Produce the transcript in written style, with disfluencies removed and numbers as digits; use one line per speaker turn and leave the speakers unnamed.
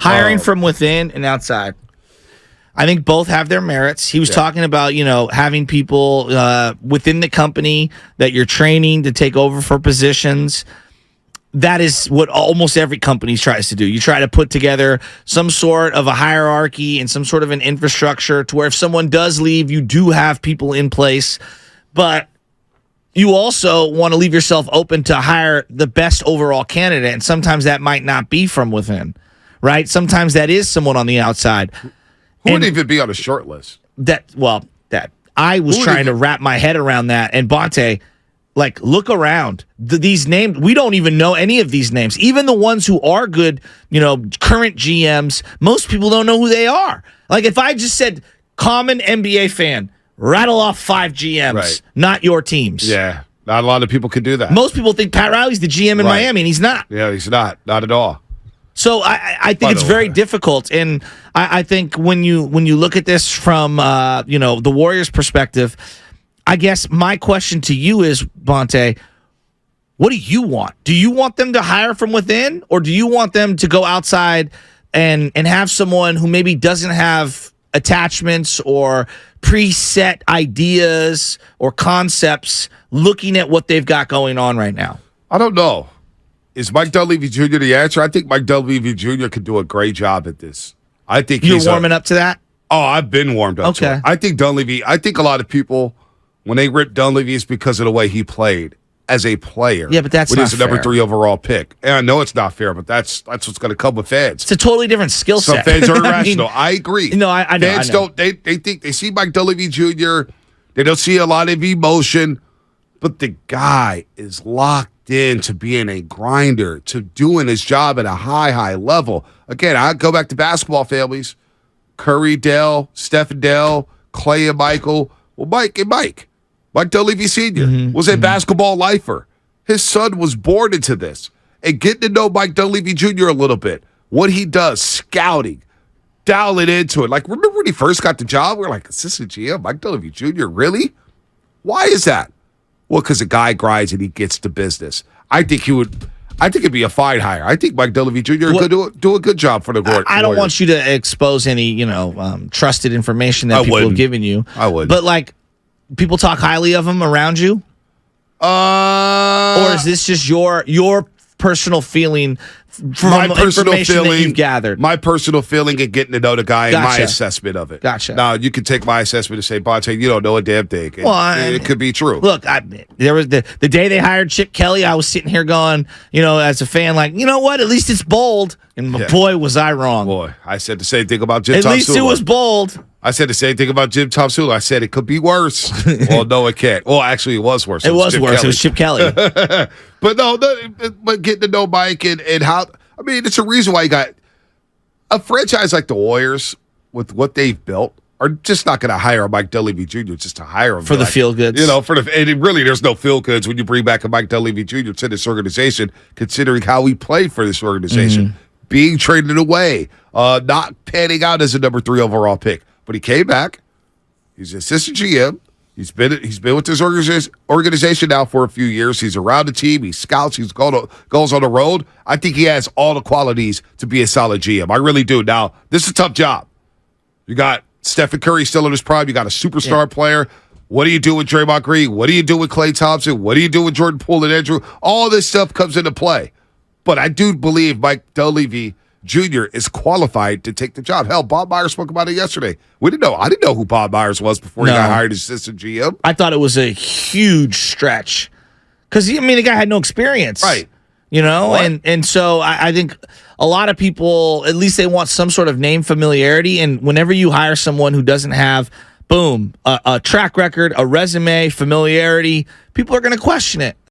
Hiring from within and outside. I think both have their merits. He was talking about, having people within the company that you're training to take over for positions. That is what almost every company tries to do. You try to put together some sort of a hierarchy and some sort of an infrastructure to where if someone does leave, you do have people in place. But you also want to leave yourself open to hire the best overall candidate. And sometimes that might not be from within, right? Sometimes that is someone on the outside.
Who would even be on a short list?
I was trying to wrap my head around that. And Bonte, look around. These names, we don't even know any of these names. Even the ones who are good, current GMs, most people don't know who they are. If I just said, common NBA fan, rattle off 5 GMs, not your teams.
Yeah, not a lot of people could do that.
Most people think Pat Riley's the GM in Miami, and he's not.
Yeah, he's not. Not at all.
So I think it's very difficult, and I think when you look at this from the Warriors' perspective, I guess my question to you is, Bonte, what do you want? Do you want them to hire from within, or do you want them to go outside and have someone who maybe doesn't have attachments or preset ideas or concepts looking at what they've got going on right now?
I don't know. Is Mike Dunleavy Jr. the answer? I think Mike Dunleavy Jr. could do a great job at this. I think
you're warming up to that?
Oh, I've been warmed up to it. I think a lot of people, when they rip Dunleavy, it's because of the way he played as a player.
Yeah, but that's
when
not
he's the number 3 overall pick. And I know it's not fair, but that's what's going to come with fans.
It's a totally different skill set.
Some fans are irrational. I agree.
No, I know.
Fans don't. They think they see Mike Dunleavy Jr. They don't see a lot of emotion, but the guy is locked into being a grinder, to doing his job at a high level. Again, I go back to basketball families: Curry, Dell, Steph and Dell, Clay and Michael. Well, Mike Dunleavy Sr. was a basketball lifer. His son was born into this. And getting to know Mike Dunleavy Jr. a little bit, what he does, scouting, dialing into it. Remember when he first got the job? We were like, assistant GM, Mike Dunleavy Jr., really? Why is that? Well, because the guy grinds and he gets to business. I think it'd be a fine hire. I think Mike Dunleavy Jr. could do a good job for the Warriors.
I don't want you to expose any, trusted information that people have given you.
I would.
But people talk highly of him around you? Or is this just your personal feeling from information that you've gathered?
My personal feeling and getting to know the guy and my assessment of it.
Gotcha.
Now, you can take my assessment and say, Bonte, you don't know a damn thing. It could be true.
Look, there was the day they hired Chip Kelly, I was sitting here going, as a fan, you know what? At least it's bold. And boy, was I wrong.
Boy, I said the same thing about Jim Tomsula.
At least it was bold.
I said the same thing about Jim Tomsula. I said it could be worse. Well, no, it can't. Well, actually, it was worse.
It was worse. It was Chip Kelly.
But but getting to know Mike and how, it's a reason why you got a franchise like the Warriors with what they've built are just not going to hire a Mike Dunleavy Jr. just to hire him.
For the feel goods.
And really, there's no feel goods when you bring back a Mike Dunleavy Jr. to this organization, considering how he played for this organization. Being traded away, not panning out as a number 3 overall pick. But he came back. He's an assistant GM. He's been with this organization now for a few years. He's around the team. He scouts. He goes on the road. I think he has all the qualities to be a solid GM. I really do. Now, this is a tough job. You got Stephen Curry still in his prime. You got a superstar player. What do you do with Draymond Green? What do you do with Klay Thompson? What do you do with Jordan Poole and Andrew? All this stuff comes into play. But I do believe Mike Dunleavy Jr. is qualified to take the job. Hell, Bob Myers spoke about it yesterday. I didn't know who Bob Myers was before he got hired as assistant GM.
I thought it was a huge stretch because the guy had no experience,
right?
And so I think a lot of people, at least they want some sort of name familiarity. And whenever you hire someone who doesn't have, a track record, a resume, familiarity, people are going to question it.